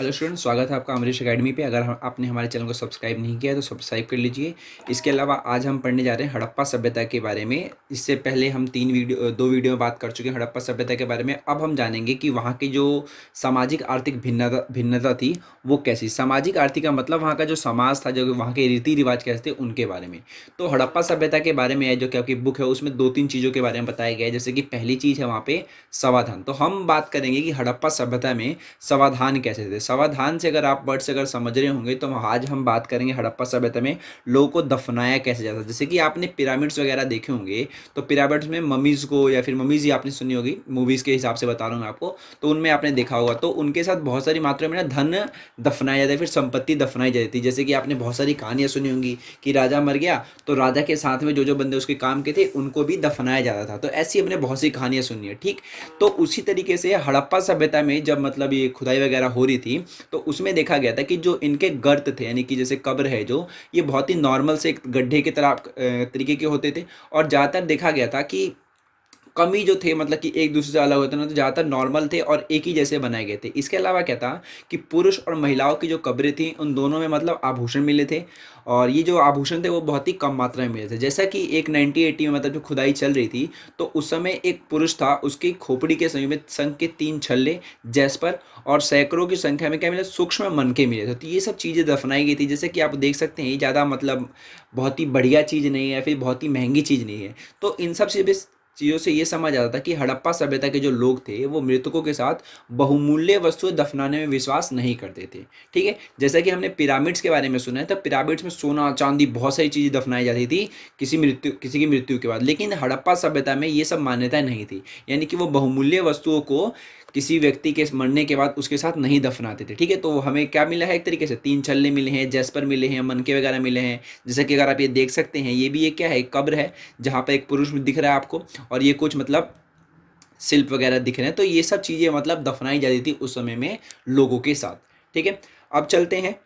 Hello student, स्वागत है आपका अमरीश एकेडमी पे। अगर आपने हमारे चैनल को सब्सक्राइब नहीं किया है तो सब्सक्राइब कर लीजिए। इसके अलावा आज हम पढ़ने जा रहे हैं हड़प्पा सभ्यता के बारे में। इससे पहले हम दो वीडियो में बात कर चुके हैं हड़प्पा सभ्यता के बारे में। अब हम जानेंगे कि वहाँ की जो सामाजिक आर्थिक भिन्नता भिन्नता थी वो कैसी। सामाजिक आर्थिक का मतलब वहाँ का जो समाज था, जो वहाँ के रीति रिवाज कैसे थे, उनके बारे में। तो हड़प्पा सभ्यता के बारे में जो कि आपकी बुक है उसमें दो तीन चीज़ों के बारे में बताया गया है। जैसे कि पहली चीज़ है वहाँ पे समाधान। तो हम बात करेंगे कि हड़प्पा सभ्यता में समाधान कैसे थे। समाधान से अगर आप वर्ड से अगर समझ रहे होंगे तो आज हम बात करेंगे हड़प्पा सभ्यता में लोगों को दफनाया कैसे जाता। जैसे कि आपने पिरामिड्स वगैरह देखे होंगे, तो पिरामिड्स में ममीज को, या फिर ममीज ही आपने सुनी होगी, मूवीज के हिसाब से बता रहा हूँ आपको, तो उनमें आपने देखा होगा तो उनके साथ बहुत सारी मात्रा में ना धन दफनाया जाता है, फिर संपत्ति दफनाई जाती थी। जैसे कि आपने बहुत सारी कहानियां सुनी होंगी कि राजा मर गया तो राजा के साथ में जो जो बंदे उसके काम के थे उनको भी दफनाया जाता था। तो ऐसी हमने बहुत सी कहानियां सुनी है, ठीक। तो उसी तरीके से हड़प्पा सभ्यता में जब मतलब ये खुदाई वगैरह हो रही थी तो उसमें देखा गया था कि जो इनके गर्त थे, यानी कि जैसे कब्र है जो, ये बहुत ही नॉर्मल से एक गड्ढे की तरह तरीके के होते थे। और ज़्यादातर देखा गया था कि कम ही जो थे, मतलब कि एक दूसरे से अलग होते ना, तो ज़्यादातर नॉर्मल थे और एक ही जैसे बनाए गए थे। इसके अलावा क्या था कि पुरुष और महिलाओं की जो कब्रें थी उन दोनों में मतलब आभूषण मिले थे। और ये जो आभूषण थे वो बहुत ही कम मात्रा में मिले थे। जैसा कि एक 1980 में मतलब जो खुदाई चल रही थी तो उस समय एक पुरुष था, उसकी खोपड़ी के समय शंख के 3 छल्ले, जैस्पर, और सैकड़ों की संख्या में क्या मिले, सूक्ष्म मनके मिले थे। तो ये सब चीज़ें दफनाई गई थी। जैसे कि आप देख सकते हैं ये ज़्यादा मतलब बहुत ही बढ़िया चीज़ नहीं है, फिर बहुत ही महंगी चीज़ नहीं है। तो इन सब चीज़ों से ये समझ आता था कि हड़प्पा सभ्यता के जो लोग थे वो मृतकों के साथ बहुमूल्य वस्तुएं दफनाने में विश्वास नहीं करते थे, ठीक है। जैसा कि हमने पिरामिड्स के बारे में सुना है, तो पिरामिड्स में सोना चांदी बहुत सारी चीज़ें दफनाई जाती थी किसी की मृत्यु के बाद। लेकिन हड़प्पा सभ्यता में ये सब मान्यताएं नहीं थी, यानी कि वो बहुमूल्य वस्तुओं को किसी व्यक्ति के मरने के बाद उसके साथ नहीं दफनाते थे, ठीक है। तो हमें क्या मिला है, एक तरीके से 3 छल्ले मिले हैं, जैस्पर मिले हैं, मनके वगैरह मिले हैं। जैसे कि अगर आप ये देख सकते हैं, ये भी एक क्या है, एक कब्र है जहाँ पर एक पुरुष दिख रहा है आपको, और ये कुछ मतलब शिल्प वगैरह दिख रहे हैं। तो ये सब चीज़ें मतलब दफनाई जाती थी उस समय में लोगों के साथ, ठीक है। अब चलते हैं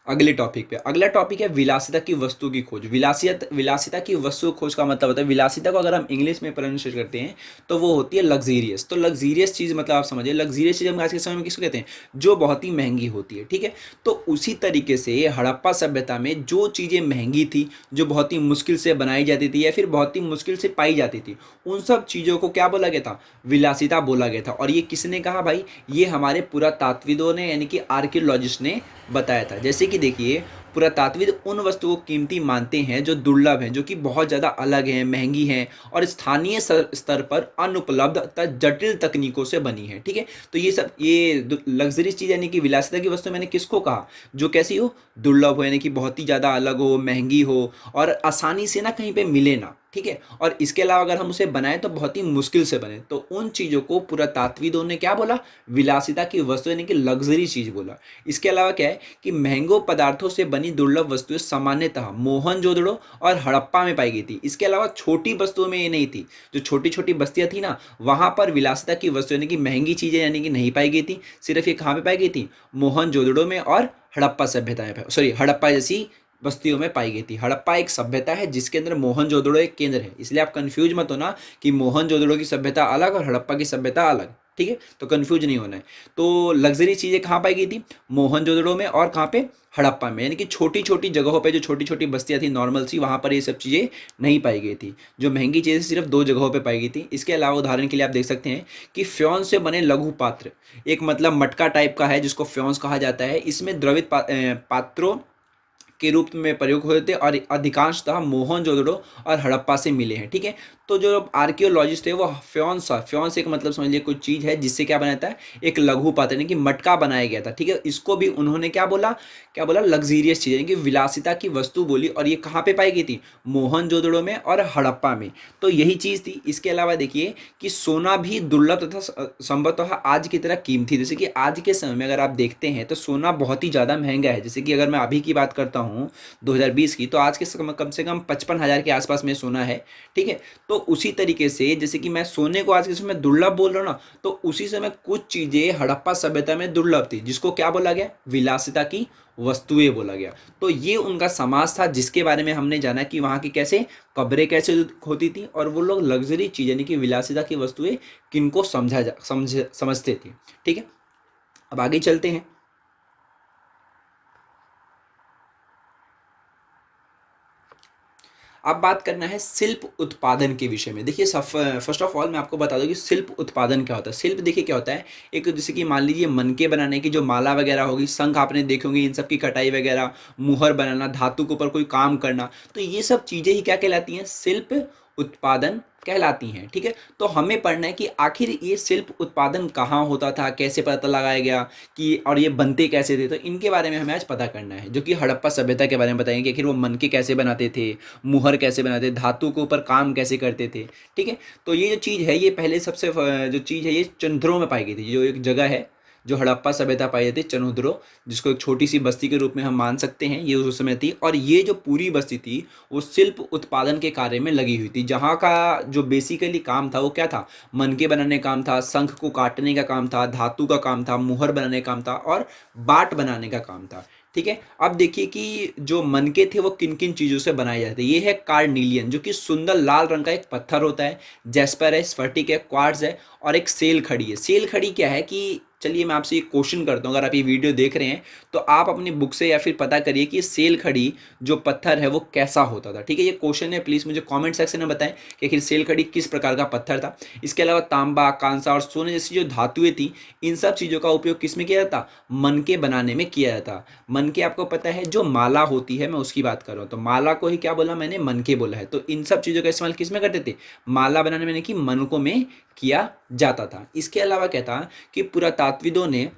अगले टॉपिक पे। अगला टॉपिक है विलासिता की वस्तु की खोज। विलासिता की वस्तु खोज का मतलब होता है, विलासिता को अगर हम इंग्लिश में प्रोनाउंसिएट करते हैं तो वो होती है लग्जीरियस। तो लग्जीरियस चीज़ मतलब आप समझिए, लग्जीरियस चीज़ हम आज के समय में किसको कहते हैं, जो बहुत ही महंगी होती है, ठीक है। तो उसी तरीके से हड़प्पा सभ्यता में जो चीज़ें महंगी थी, जो बहुत ही मुश्किल से बनाई जाती थी या फिर बहुत ही मुश्किल से पाई जाती थी, उन सब चीज़ों को क्या बोला गया था, विलासिता बोला गया था। और ये किसने कहा भाई, ये हमारे पुरातात्विदों ने, यानी कि आर्कियोलॉजिस्ट ने बताया था। जैसे कि देखिए, पुरातात्विद उन वस्तुओं को कीमती मानते हैं जो दुर्लभ हैं, जो कि बहुत ज़्यादा अलग हैं, महंगी हैं और स्थानीय स्तर पर अनुपलब्ध तथा जटिल तकनीकों से बनी है, ठीक है। तो ये सब, ये लग्जरी चीज़ यानी कि विलासिता की वस्तु मैंने किसको कहा, जो कैसी हो, दुर्लभ हो, यानी कि बहुत ही ज़्यादा अलग हो, महंगी हो और आसानी से ना कहीं पे मिले ना, ठीक है। और इसके अलावा अगर हम उसे बनाएं तो बहुत ही मुश्किल से बने। तो उन चीज़ों को पुरातात्विदों ने क्या बोला, विलासिता की वस्तु यानी कि लग्जरी चीज़ बोला। इसके अलावा क्या है कि महंगो पदार्थों से बनी दुर्लभ वस्तुएं सामान्यतः मोहनजोदड़ो और हड़प्पा में पाई गई थी। इसके अलावा छोटी वस्तुओं में ये नहीं थी, जो छोटी छोटी बस्तियां थी ना, वहां पर विलासिता की वस्तु यानी कि महंगी चीजें यानी कि नहीं पाई गई थी। सिर्फ ये कहाँ पे पाई गई थी, मोहनजोदड़ो में और हड़प्पा सभ्यता में, सॉरी हड़प्पा जैसी बस्तियों में पाई गई थी। हड़प्पा एक सभ्यता है जिसके अंदर मोहनजोदड़ो एक केंद्र है, इसलिए आप कंफ्यूज मत होना कि मोहनजोदड़ो की सभ्यता अलग और हड़प्पा की सभ्यता अलग, ठीक है। तो कंफ्यूज नहीं होना है। तो लग्जरी चीज़ें कहाँ पाई गई थी, मोहनजोदड़ो में और कहाँ पे, हड़प्पा में। यानी कि छोटी छोटी जगहों पे जो छोटी छोटी बस्तियां थी नॉर्मल सी, वहाँ पर ये सब चीज़ें नहीं पाई गई थी। जो महंगी चीज़ें सिर्फ 2 जगहों पे पाई गई थी। इसके अलावा उदाहरण के लिए आप देख सकते हैं कि फ्योन से बने लघु पात्र, एक मतलब मटका टाइप का है जिसको फ्योन्स कहा जाता है। इसमें द्रवित पात्रों के रूप में प्रयोग होते थे और अधिकांशतः मोहनजोदड़ो और हड़प्पा से मिले हैं, ठीक है। तो जो आर्कियोलॉजिस्ट है वो फ्योन्स एक मतलब समझ लीजिए कोई चीज़ है जिससे क्या बनाता है, एक लघु पात्र यानी कि मटका बनाया गया था, ठीक है। इसको भी उन्होंने क्या बोला लग्जीरियस चीज़ यानी कि विलासिता की वस्तु बोली। और ये कहाँ पे पाई गई थी, मोहनजोदड़ो में और हड़प्पा में। तो यही चीज़ थी। इसके अलावा देखिए कि सोना भी दुर्लभ तथा संभवतः आज की तरह कीमती। जैसे कि आज के समय में अगर आप देखते हैं तो सोना बहुत ही ज़्यादा महंगा है। जैसे कि अगर मैं अभी की बात करता हूँ 2020 की, तो आज के कम से कम 55,000 के आसपास में सोना है, ठीक है। तो उसी तरीके से जैसे कि मैं सोने को आज के समय दुर्लभ बोल रहा हूँ ना, तो उसी समय कुछ चीज़ें हड़प्पा सभ्यता में दुर्लभ थी जिसको क्या बोला गया, विलासिता की वस्तुएं बोला गया। तो ये उनका समाज था जिसके बारे में हमने जाना कि वहाँ की कैसे कब्रें कैसे होती थी और वो लोग लग्जरी चीज़ यानी कि विलासिता की वस्तुएं किनको समझते थे, ठीक है। अब आगे चलते हैं। अब बात करना है शिल्प उत्पादन के विषय में। देखिए फर्स्ट ऑफ ऑल मैं आपको बता दूं कि शिल्प उत्पादन क्या होता है। शिल्प देखिए क्या होता है, एक जैसे कि मान लीजिए मनके बनाने की जो माला वगैरह होगी, शंख आपने देखे होंगे, इन सब की कटाई वगैरह, मुहर बनाना, धातु के ऊपर कोई काम करना, तो ये सब चीज़ें ही क्या कहलाती हैं, शिल्प उत्पादन कहलाती हैं। ठीक है, तो हमें पढ़ना है कि आखिर ये शिल्प उत्पादन कहाँ होता था, कैसे पता लगाया गया कि, और ये बनते कैसे थे, तो इनके बारे में हमें आज पता करना है, जो कि हड़प्पा सभ्यता के बारे में बताएंगे कि आखिर वो मनके कैसे बनाते थे, मुहर कैसे बनाते, धातु के ऊपर काम कैसे करते थे। ठीक है, तो ये जो चीज़ है, ये पहले सबसे जो चीज़ है ये चंद्रों में पाई गई थी। जो एक जगह है जो हड़प्पा सभ्यता पाई जाती है, चनुद्रो, जिसको एक छोटी सी बस्ती के रूप में हम मान सकते हैं, ये उस समय थी। और ये जो पूरी बस्ती थी वो शिल्प उत्पादन के कार्य में लगी हुई थी। जहाँ का जो बेसिकली काम था वो क्या था, मनके बनाने का काम था, शंख को काटने का काम था, धातु का काम था, मुहर बनाने का काम था, और बाट बनाने का काम था। ठीक है, अब देखिए कि जो मनके थे वो किन किन चीज़ों से बनाए जाते हैं। ये है कार्निलियन, जो कि सुंदर लाल रंग का एक पत्थर होता है, जैस्पर है, स्फटिक है, क्वार्ट्ज है, और एक सेल खड़ी है। सेल खड़ी क्या है कि, चलिए मैं आपसे एक क्वेश्चन करता हूँ, अगर आप ये वीडियो देख रहे हैं तो आप अपनी बुक से या फिर पता करिए कि सेल खड़ी जो पत्थर है वो कैसा होता था। ठीक है, ये क्वेश्चन है, प्लीज़ मुझे कमेंट सेक्शन में बताएं कि आखिर सेल खड़ी किस प्रकार का पत्थर था। इसके अलावा तांबा, कांसा और सोने जैसी जो धातुएं थी, इन सब चीज़ों का उपयोग किस में किया जाता, मनके बनाने में किया जाता। मनके आपको पता है जो माला होती है, मैं उसकी बात कर रहा हूँ, तो माला को ही क्या बोला मैंने, मनके बोला है। तो इन सब चीज़ों का इस्तेमाल किस में करते थे, माला बनाने में, नहीं कि मनकों में किया जाता था। इसके अलावा क्या था कि पुरातात्विदों ने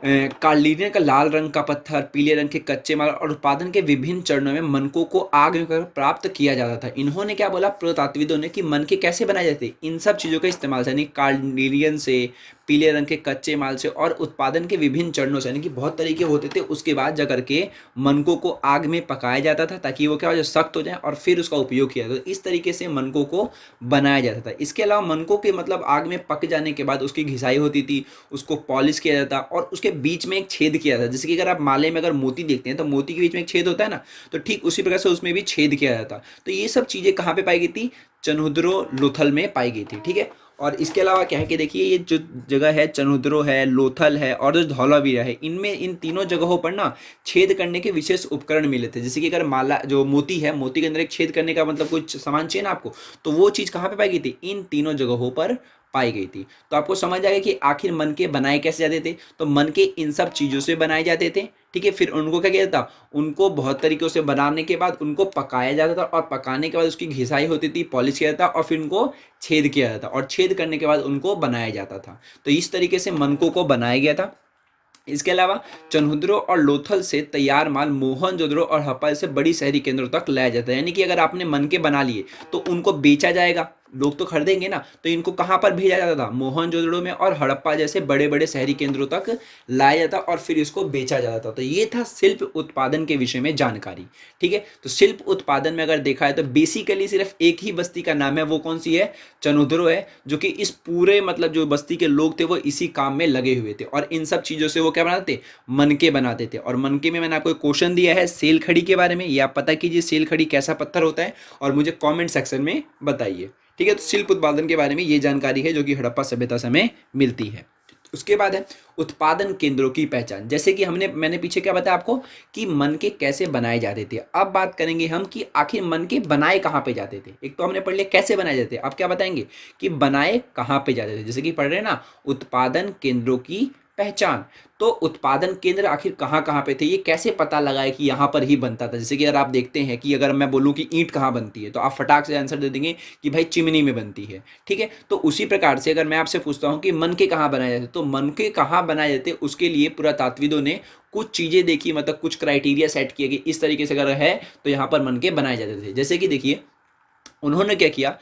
कार्लिनियन का लाल रंग का पत्थर, पीले रंग के कच्चे माल और उत्पादन के विभिन्न चरणों में मनकों को आग में कर प्राप्त किया जाता था। इन्होंने क्या बोला, पुरातात्विदों ने, कि मनके कैसे बनाए जाते, इन सब चीज़ों का इस्तेमाल से, यानी कार्लिनियन से, पीले रंग के कच्चे माल से, और उत्पादन के विभिन्न चरणों से, यानी कि बहुत तरीके होते थे। उसके बाद जा करके मनकों को आग में पकाया जाता था ताकि वो क्या हो जाए, सख्त हो जाए, और फिर उसका उपयोग किया जाता। तो इस तरीके से मनकों को बनाया जाता था। इसके अलावा मनकों के मतलब आग में पक जाने के बाद उसकी घिसाई होती थी, उसको पॉलिश किया जाता, और उसके बीच में एक छेद किया जाता। जैसे कि अगर आप माले में अगर मोती देखते हैं तो मोती के बीच में एक छेद होता है ना, तो ठीक उसी प्रकार से उसमें भी छेद किया जाता। तो ये सब चीज़ें कहाँ पे पाई गई थी, चनुद्रो लोथल में पाई गई थी। ठीक है, और इसके अलावा क्या है कि देखिए ये जो जगह है, चनुद्रो है, लोथल है, और जो धौलावीरा है, इनमें इन तीनों जगहों पर ना छेद करने के विशेष उपकरण मिले थे। जैसे कि अगर माला जो मोती है, मोती के अंदर एक छेद करने का मतलब कुछ सामान चाहिए ना आपको, तो वो चीज़ कहाँ पे पाई गई थी, इन तीनों जगहों पर पाई गई थी। तो आपको समझ आ गया कि आखिर मनके बनाए कैसे जाते थे। तो मनके इन सब चीज़ों से बनाए जाते थे। ठीक है, फिर उनको क्या किया जाता, उनको बहुत तरीक़ों से बनाने के बाद उनको पकाया जाता था, और पकाने के बाद उसकी घिसाई होती थी, पॉलिश किया जाता, और फिर उनको छेद किया जाता, और छेद करने के बाद उनको बनाया जाता था। तो इस तरीके से मनकों को बनाया गया था। इसके अलावा चन्हुद्रो और लोथल से तैयार माल मोहनजोदड़ो और हड़प्पा से बड़ी शहरी केंद्रों तक लाया जाता है। यानी कि अगर आपने मनके बना लिए तो उनको बेचा जाएगा, लोग तो खरीदेंगे ना, तो इनको कहाँ पर भेजा जाता था, मोहनजोदड़ो में और हड़प्पा जैसे बड़े बड़े शहरी केंद्रों तक लाया जाता, और फिर इसको बेचा जाता था। तो ये था शिल्प उत्पादन के विषय में जानकारी। ठीक है, तो शिल्प उत्पादन में अगर देखा है तो बेसिकली सिर्फ एक ही बस्ती का नाम है, वो कौन सी है, चनुद्रो है, जो कि इस पूरे मतलब जो बस्ती के लोग थे वो इसी काम में लगे हुए थे, और इन सब चीज़ों से वो क्या बनाते थे, मनके बनाते थे। और मनके में मैंने आपको एक क्वेश्चन दिया है सेल खड़ी के बारे में, ये आप पता कीजिए सेल खड़ी कैसा पत्थर होता है, और मुझे कमेंट सेक्शन में बताइए। ठीक है, तो शिल्प उत्पादन के बारे में ये जानकारी है जो कि हड़प्पा सभ्यता से हमें मिलती है। उसके बाद है उत्पादन केंद्रों की पहचान। जैसे कि मैंने पीछे क्या बताया आपको कि मनके कैसे बनाए जाते थे। अब बात करेंगे हम कि आखिर मनके बनाए कहाँ पे जाते थे। एक तो हमने पढ़ लिया कैसे बनाए जाते थे, अब क्या बताएंगे कि बनाए कहाँ पे जाते थे। जैसे कि पढ़ रहे हैं ना, उत्पादन केंद्रों की पहचान। तो उत्पादन केंद्र आखिर कहाँ कहाँ पे थे, ये कैसे पता लगाए कि यहाँ पर ही बनता था। जैसे कि अगर आप देखते हैं कि अगर मैं बोलूँ कि ईंट कहाँ बनती है, तो आप फटाक से आंसर दे देंगे कि भाई चिमनी में बनती है। ठीक है, तो उसी प्रकार से अगर मैं आपसे पूछता हूँ कि मनके कहाँ बनाए जाते, तो मनके कहाँ बनाए जाते, उसके लिए पुरातात्विदों ने कुछ चीज़ें देखी, मतलब कुछ क्राइटेरिया सेट किए कि इस तरीके से अगर है तो यहाँ पर मनके बनाए जाते थे। जैसे कि देखिए उन्होंने क्या किया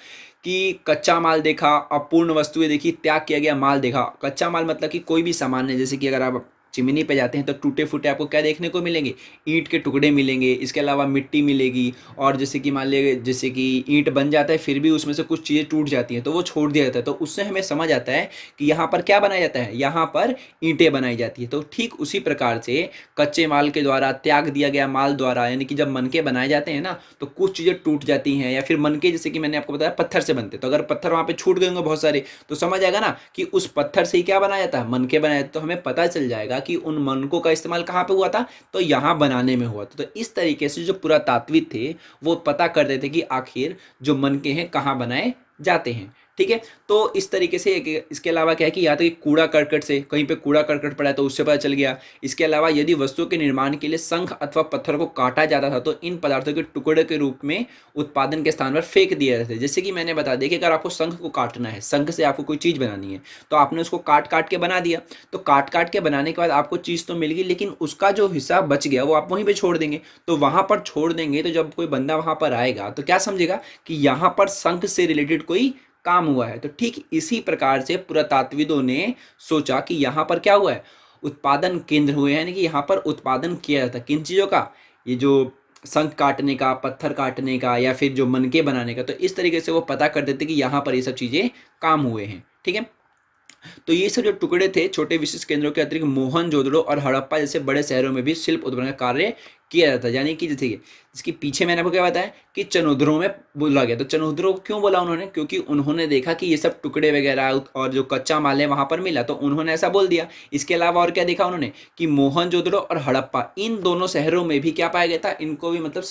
कि कच्चा माल देखा, अपूर्ण वस्तुएं देखी, त्याग किया गया माल देखा। कच्चा माल मतलब कि कोई भी सामान है, जैसे कि अगर आप चिमनी पे जाते हैं तो टूटे फूटे आपको क्या देखने को मिलेंगे, ईंट के टुकड़े मिलेंगे, इसके अलावा मिट्टी मिलेगी। और जैसे कि मान लीजिए जैसे कि ईंट बन जाता है फिर भी उसमें से कुछ चीज़ें टूट जाती हैं तो वो छोड़ दिया जाता है, तो उससे हमें समझ आता है कि यहाँ पर क्या बनाया जाता है, यहाँ पर ईंटें बनाई जाती है। तो ठीक उसी प्रकार से कच्चे माल के द्वारा, त्याग दिया गया माल द्वारा, यानी कि जब मनके बनाए जाते हैं ना तो कुछ चीज़ें टूट जाती हैं, या फिर मनके जैसे कि मैंने आपको बताया पत्थर से बनते हैं, तो अगर पत्थर वहाँ पे छूट गए होंगे बहुत सारे तो समझ आएगा ना कि उस पत्थर से ही क्या बनाया जाता है, मनके बनाए जाते। तो हमें पता चल जाएगा कि उन मनकों का इस्तेमाल कहाँ पे हुआ था, तो यहाँ बनाने में हुआ था। तो इस तरीके से जो पुरातात्विक थे वो पता करते थे कि आखिर जो मनके हैं कहाँ बनाए जाते हैं। ठीक है, तो इस तरीके से इसके अलावा क्या है कि या तो कूड़ा करकट से, कहीं पे कूड़ा करकट पड़ा है तो उससे पता चल गया। इसके अलावा यदि वस्तुओं के निर्माण के लिए शंख अथवा पत्थर को काटा जाता था तो इन पदार्थों के टुकड़े के रूप में उत्पादन के स्थान पर फेंक दिए जाते थे। जैसे कि मैंने बता दिया कि अगर आपको शंख को काटना है, शंख से आपको कोई चीज़ बनानी है तो आपने उसको काट काट के बना दिया, तो काट काट के बनाने के बाद आपको चीज़ तो मिल गई लेकिन उसका जो हिस्सा बच गया वो आप वहीं पर छोड़ देंगे। तो वहाँ पर छोड़ देंगे तो जब कोई बंदा वहाँ पर आएगा तो क्या समझेगा कि यहाँ पर शंख से रिलेटेड कोई काम हुआ है। तो ठीक इसी प्रकार से पुरातात्विदों ने सोचा कि यहाँ पर क्या हुआ है, उत्पादन केंद्र हुए हैं, यानी कि यहाँ पर उत्पादन किया जाता है किन चीज़ों का, ये जो शंख काटने का, पत्थर काटने का, या फिर जो मनके बनाने का। तो इस तरीके से वो पता कर देते कि यहाँ पर ये सब चीज़ें काम हुए हैं। ठीक है, तो ये सब जो टुकड़े थे छोटे विशिष्ट केंद्रों के अतिरिक्त मोहनजोदड़ो और हड़प्पा जैसे बड़े शहरों में भी शिल्प उत्पादन का कार्य किया जाता है। यानी कि जैसे इसके पीछे मैंने आपको क्या बताया कि चनोदरों में बोला गया। तो चनोदरों क्यों बोला उन्होंने, क्योंकि उन्होंने देखा कि ये सब टुकड़े वगैरह और जो कच्चा माल है वहां पर मिला तो उन्होंने ऐसा बोल दिया। इसके अलावा और क्या देखा उन्होंने कि मोहनजोदड़ो और हड़प्पा इन दोनों शहरों में भी क्या पाया गया था, इनको भी मतलब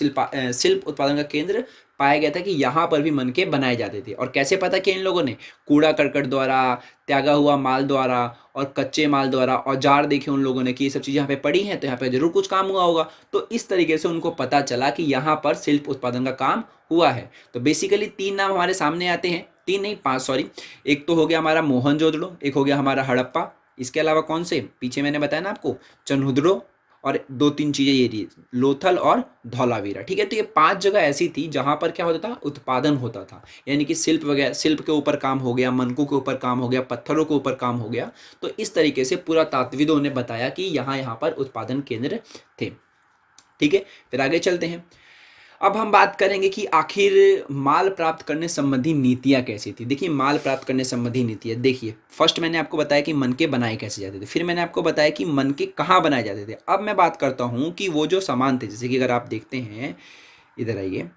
शिल्प उत्पादन का केंद्र पाया गया था कि यहाँ पर भी मनके बनाए जाते थे। और कैसे पता किया इन लोगों ने, कूड़ा करकट द्वारा, त्यागा हुआ माल द्वारा और कच्चे माल द्वारा, औजार देखे उन लोगों ने कि ये सब चीज़ें यहाँ पे पड़ी हैं तो यहाँ पे जरूर कुछ काम हुआ होगा। तो इस तरीके से उनको पता चला कि यहाँ पर शिल्प उत्पादन का काम हुआ है। तो बेसिकली 3 नाम हमारे सामने आते हैं, 3 नहीं 5 सॉरी। एक तो हो गया हमारा मोहनजोदड़ो, एक हो गया हमारा हड़प्पा, इसके अलावा कौन से पीछे मैंने बताया ना आपको, चन्हुद्रो, और 2-3 चीज़ें ये रही, लोथल और धौलावीरा। ठीक है, तो ये 5 जगह ऐसी थी जहाँ पर क्या होता था, उत्पादन होता था। यानी कि शिल्प वगैरह, शिल्प के ऊपर काम हो गया, मनकों के ऊपर काम हो गया, पत्थरों के ऊपर काम हो गया। तो इस तरीके से पुरातात्विदों ने बताया कि यहाँ यहाँ पर उत्पादन केंद्र थे। ठीक है, फिर आगे चलते हैं। अब हम बात करेंगे कि आखिर माल प्राप्त करने संबंधी नीतियाँ कैसी थी। देखिए, माल प्राप्त करने संबंधी नीतियाँ, देखिए फर्स्ट मैंने आपको बताया कि मनके बनाए कैसे जाते थे, फिर मैंने आपको बताया कि मनके कहाँ बनाए जाते थे। अब मैं बात करता हूँ कि वो जो सामान थे, जैसे कि अगर आप देखते हैं, इधर आइए।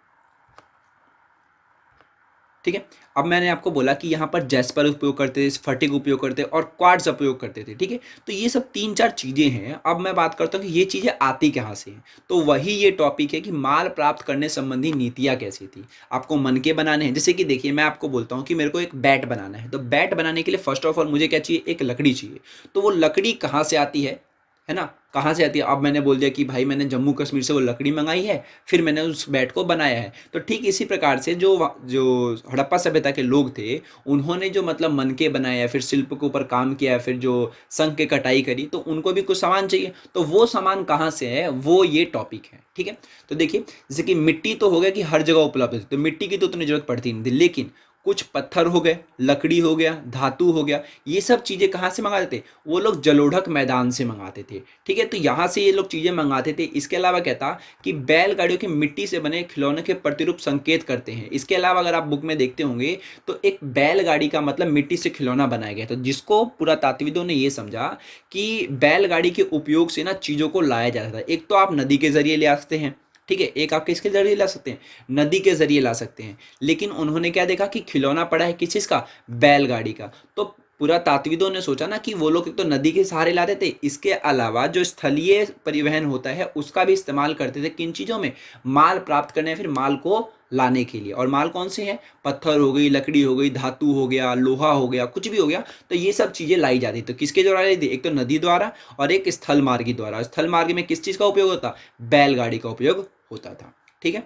ठीक है, अब मैंने आपको बोला कि यहाँ पर जैस्पर उपयोग करते थे, स्फटिक उपयोग करते और क्वार्ट्ज उपयोग करते थे। ठीक है, तो ये सब 3-4 चीज़ें हैं। अब मैं बात करता हूँ कि ये चीज़ें आती कहाँ से हैं। तो वही ये टॉपिक है कि माल प्राप्त करने संबंधी नीतियाँ कैसी थी। आपको मनके बनाने हैं, जैसे कि देखिए मैं आपको बोलता हूँ कि मेरे को एक बैट बनाना है, तो बैट बनाने के लिए फर्स्ट ऑफ ऑल मुझे क्या चाहिए, एक लकड़ी चाहिए। तो वो लकड़ी कहाँ से आती है ना, कहाँ से आती है। अब मैंने बोल दिया कि भाई मैंने जम्मू कश्मीर से वो लकड़ी मंगाई है, फिर मैंने उस बैट को बनाया है। तो ठीक इसी प्रकार से जो जो हड़प्पा सभ्यता के लोग थे, उन्होंने जो मतलब मनके बनाए या फिर शिल्प के ऊपर काम किया या फिर जो शंख की कटाई करी, तो उनको भी कुछ सामान चाहिए। तो वो सामान कहाँ से है, वो ये टॉपिक है। ठीक है, तो देखिए जैसे कि मिट्टी तो हो गया कि हर जगह उपलब्ध है, तो मिट्टी की तो उतनी जरूरत पड़ती नहीं थी, लेकिन कुछ पत्थर हो गए, लकड़ी हो गया, धातु हो गया, ये सब चीज़ें कहाँ से मंगाते थे, वो लोग जलोढ़क मैदान से मंगाते थे। ठीक है, तो यहाँ से ये लोग चीज़ें मंगाते थे। इसके अलावा क्या था कि बैलगाड़ियों की मिट्टी से बने खिलौने के प्रतिरूप संकेत करते हैं। इसके अलावा अगर आप बुक में देखते होंगे तो एक बैलगाड़ी का मतलब मिट्टी से खिलौना बनाया गया, तो जिसको पुरातात्विदों ने ये समझा कि बैलगाड़ी के उपयोग से ना चीज़ों को लाया जाता था। एक तो आप नदी के जरिए ले आ सकते हैं, ठीक है, एक आप किसके जरिए ला सकते हैं, नदी के जरिए ला सकते हैं। लेकिन उन्होंने क्या देखा कि खिलौना पड़ा है किस चीज़ का, बैलगाड़ी का। तो पुरातात्विदों ने सोचा ना कि वो लोग एक तो नदी के सहारे लाते थे, इसके अलावा जो स्थलीय परिवहन होता है उसका भी इस्तेमाल करते थे किन चीज़ों में, माल प्राप्त करने, फिर माल को लाने के लिए। और माल कौन से हैं, पत्थर हो गई, लकड़ी हो गई, धातु हो गया, लोहा हो गया, कुछ भी हो गया। तो ये सब चीज़ें लाई जाती। तो किसके द्वारा लाई थी, एक तो नदी द्वारा और एक स्थल मार्गी द्वारा। स्थल मार्ग में किस चीज़ का उपयोग होता, बैलगाड़ी का उपयोग होता था। ठीक है,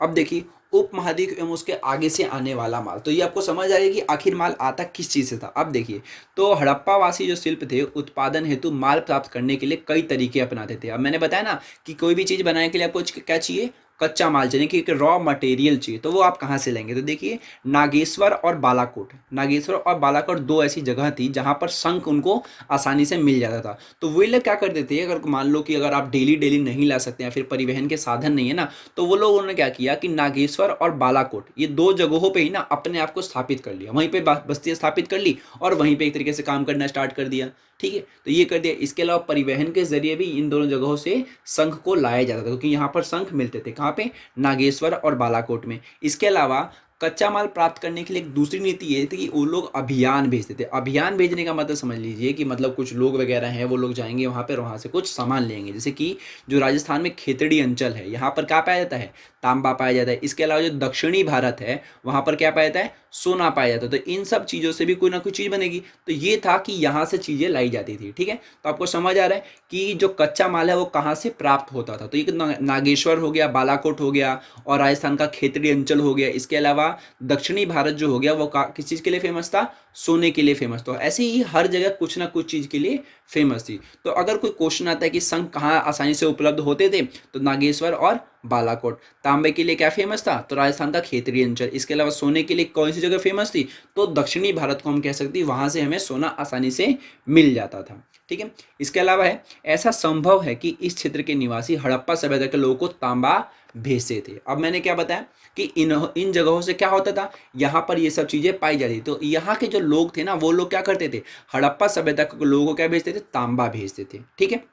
अब देखिए उपमहाद्वीप एवं उसके आगे से आने वाला माल, तो ये आपको समझ आएगा कि आखिर माल आता किस चीज़ से था। अब देखिए, तो हड़प्पावासी जो शिल्प थे उत्पादन हेतु माल प्राप्त करने के लिए कई तरीके अपनाते थे। अब मैंने बताया ना कि कोई भी चीज़ बनाने के लिए आपको क्या चाहिए, कच्चा माल चाहिए, कि रॉ मटेरियल चाहिए, तो वो आप कहाँ से लेंगे? तो देखिए नागेश्वर और बालाकोट, नागेश्वर और बालाकोट दो ऐसी जगह थी जहाँ पर शंख उनको आसानी से मिल जाता था। तो वो लोग क्या करते थे, अगर मान लो कि अगर आप डेली डेली नहीं ला सकते या फिर परिवहन के साधन नहीं है ना, तो वो लोगों ने क्या किया कि नागेश्वर और बालाकोट ये दो जगहों पे ही ना अपने आप को स्थापित कर लिया, वहीं पे बस्तियां स्थापित कर ली और वहीं पे एक तरीके से काम करना स्टार्ट कर दिया। ठीक है, तो ये कर दिया। इसके अलावा परिवहन के जरिए भी इन दोनों जगहों से शंख को लाया जाता था, क्योंकि यहाँ पर शंख मिलते थे कहाँ पे, नागेश्वर और बालाकोट में। इसके अलावा कच्चा माल प्राप्त करने के लिए एक दूसरी नीति ये थी कि वो लोग अभियान भेजते थे। अभियान भेजने का मतलब समझ लीजिए कि मतलब कुछ लोग वगैरह हैं, वो लोग जाएंगे वहाँ पर, वहाँ से कुछ सामान लेंगे। जैसे कि जो राजस्थान में खेतड़ी अंचल है, यहाँ पर क्या पाया जाता है, तांबा पाया जाता है। इसके अलावा जो दक्षिणी भारत है वहाँ पर क्या पाया जाता है, सोना पाया जाता है। तो इन सब चीज़ों से भी कोई ना कोई चीज़ बनेगी। तो ये था कि यहाँ से चीज़ें लाई जाती थी। ठीक है, तो आपको समझ आ रहा है कि जो कच्चा माल है वो कहाँ से प्राप्त होता था। तो ये नागेश्वर हो गया, बालाकोट हो गया और राजस्थान का खेतड़ी अंचल हो गया। इसके अलावा दक्षिणी भारत जो हो गया वो किस चीज़ के लिए फेमस था, सोने के लिए फेमस। तो ऐसे ही हर जगह कुछ ना कुछ चीज़ के लिए फेमस थी। तो अगर कोई क्वेश्चन आता है कि शंख कहाँ आसानी से उपलब्ध होते थे, तो नागेश्वर और बालाकोट। तांबे के लिए क्या फेमस था, तो राजस्थान का खेतड़ी अंचल। इसके अलावा सोने के लिए कौन सी जगह फेमस थी, तो दक्षिणी भारत को हम कह सकते हैं, वहां से हमें सोना आसानी से मिल जाता था। ठीक है, इसके अलावा है ऐसा संभव है कि इस क्षेत्र के निवासी हड़प्पा सभ्यता के लोगों को तांबा भेजते थे। अब मैंने क्या बताया कि इन जगहों से क्या होता था, यहाँ पर ये सब चीजें पाई जाती। तो यहाँ के जो लोग थे ना, वो लोग क्या करते थे, हड़प्पा सभ्यता के लोगों को क्या भेजते थे, तांबा भेजते थे। ठीक है,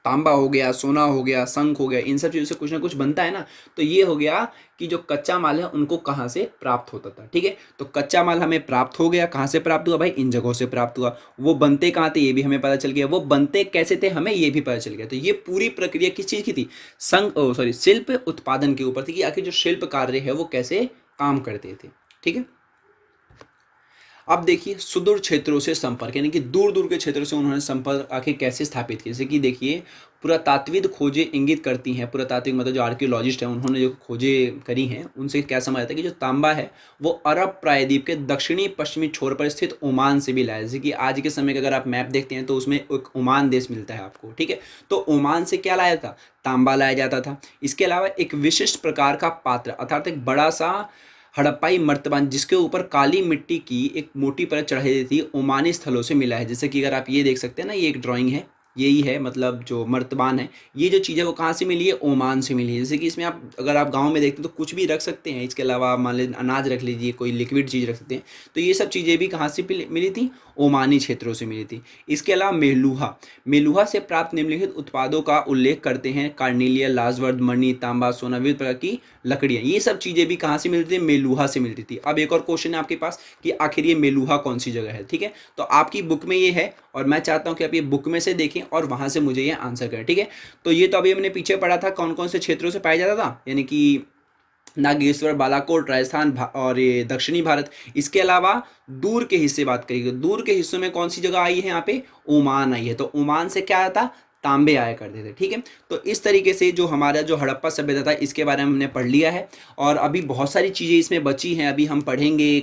तांबा हो गया, सोना हो गया, शंख हो गया, इन सब चीज़ों से कुछ ना कुछ बनता है ना। तो ये हो गया कि जो कच्चा माल है उनको कहाँ से प्राप्त होता था। ठीक है, तो कच्चा माल हमें प्राप्त हो गया, कहाँ से प्राप्त हुआ भाई, इन जगहों से प्राप्त हुआ। वो बनते कहाँ थे ये भी हमें पता चल गया, वो बनते कैसे थे हमें ये भी पता चल गया। तो ये पूरी प्रक्रिया किस चीज़ की थी, शिल्प उत्पादन के ऊपर थी, कि आखिर जो शिल्प कार्य है वो कैसे काम करते थे। ठीक है, अब देखिए सुदूर क्षेत्रों से संपर्क, यानी कि दूर दूर के क्षेत्रों से उन्होंने संपर्क आखिर कैसे स्थापित किया। जैसे कि देखिए पुरातात्विक खोजें इंगित करती हैं, पुरातात्विक मतलब जो आर्कियोलॉजिस्ट हैं उन्होंने जो खोजें करी हैं उनसे क्या समझ आता है कि जो तांबा है वो अरब प्रायद्वीप के दक्षिणी पश्चिमी छोर पर स्थित ओमान से भी लाया। जैसे कि आज के समय का अगर आप मैप देखते हैं तो उसमें एक ओमान देश मिलता है आपको। ठीक है, तो ओमान से क्या लाया था, तांबा लाया जाता था। इसके अलावा एक विशिष्ट प्रकार का पात्र अर्थात एक बड़ा सा हड़प्पाई मर्तबान जिसके ऊपर काली मिट्टी की एक मोटी परत चढ़ाई दी थी, ओमानी स्थलों से मिला है। जैसे कि अगर आप ये देख सकते हैं ना, ये एक ड्राइंग है, यही है मतलब जो मर्तबान है, ये जो चीज़ है वो कहाँ से मिली है, ओमान से मिली है। जैसे कि इसमें आप अगर आप गांव में देखते हैं तो कुछ भी रख सकते हैं, इसके अलावा मान लीजिए अनाज रख लीजिए, कोई लिक्विड चीज़ रख सकते हैं। तो ये सब चीज़ें भी कहाँ से मिली थी, ओमानी क्षेत्रों से मिली थी। इसके अलावा मेलुहा, मेलुहा से प्राप्त निम्नलिखित उत्पादों का उल्लेख करते हैं, कार्नेलिया, लाजवर्द, मणि, तांबा, सोना, विविध प्रकार की लकड़ियाँ, ये सब चीज़ें भी कहाँ से मिलती थी, मेलुहा से मिलती थी। अब एक और क्वेश्चन है आपके पास कि आखिर ये मेलुहा कौन सी जगह है। ठीक है, तो आपकी बुक में ये है और मैं चाहता हूँ कि आप ये बुक में से देखें और वहाँ से मुझे ये आंसर करें। ठीक है, तो ये तो अभी हमने पीछे पढ़ा था कौन कौन से क्षेत्रों से पाया जाता था, यानी कि नागेश्वर, बालाकोट, राजस्थान और ये दक्षिणी भारत। इसके अलावा दूर के हिस्से बात करिए, दूर के हिस्सों में कौन सी जगह आई है, यहाँ पे ओमान आई है। तो ओमान से क्या आया था, तांबे आया करते थे। ठीक है, तो इस तरीके से जो हमारा जो हड़प्पा सभ्यता था इसके बारे में हमने पढ़ लिया है और अभी बहुत सारी चीज़ें इसमें बची हैं। अभी हम पढ़ेंगे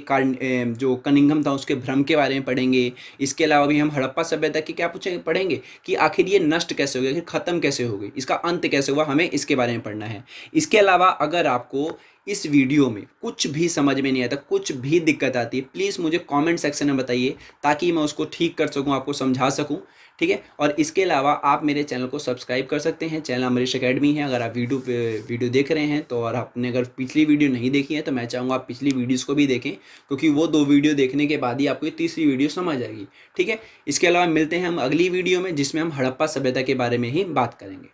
जो कनिंघम था उसके भ्रम के बारे में पढ़ेंगे। इसके अलावा भी हम हड़प्पा सभ्यता की क्या पढ़ेंगे कि आखिर ये नष्ट कैसे हो गया, आखिर ख़त्म कैसे हो गई, इसका अंत कैसे हुआ, हमें इसके बारे में पढ़ना है। इसके अलावा अगर आपको इस वीडियो में कुछ भी समझ में नहीं आता, कुछ भी दिक्कत आती है, प्लीज़ मुझे कमेंट सेक्शन में बताइए ताकि मैं उसको ठीक कर सकूं, आपको समझा सकूं। ठीक है, और इसके अलावा आप मेरे चैनल को सब्सक्राइब कर सकते हैं। चैनल अमरीश अकेडमी है। अगर आप वीडियो देख रहे हैं तो, और आपने अगर पिछली वीडियो नहीं देखी है तो मैं चाहूँगा आप पिछली वीडियोज़ को भी देखें, क्योंकि वो 2 वीडियो देखने के बाद ही आपको ये तीसरी वीडियो समझ आएगी। ठीक है, इसके अलावा मिलते हैं हम अगली वीडियो में जिसमें हम हड़प्पा सभ्यता के बारे में ही बात करेंगे।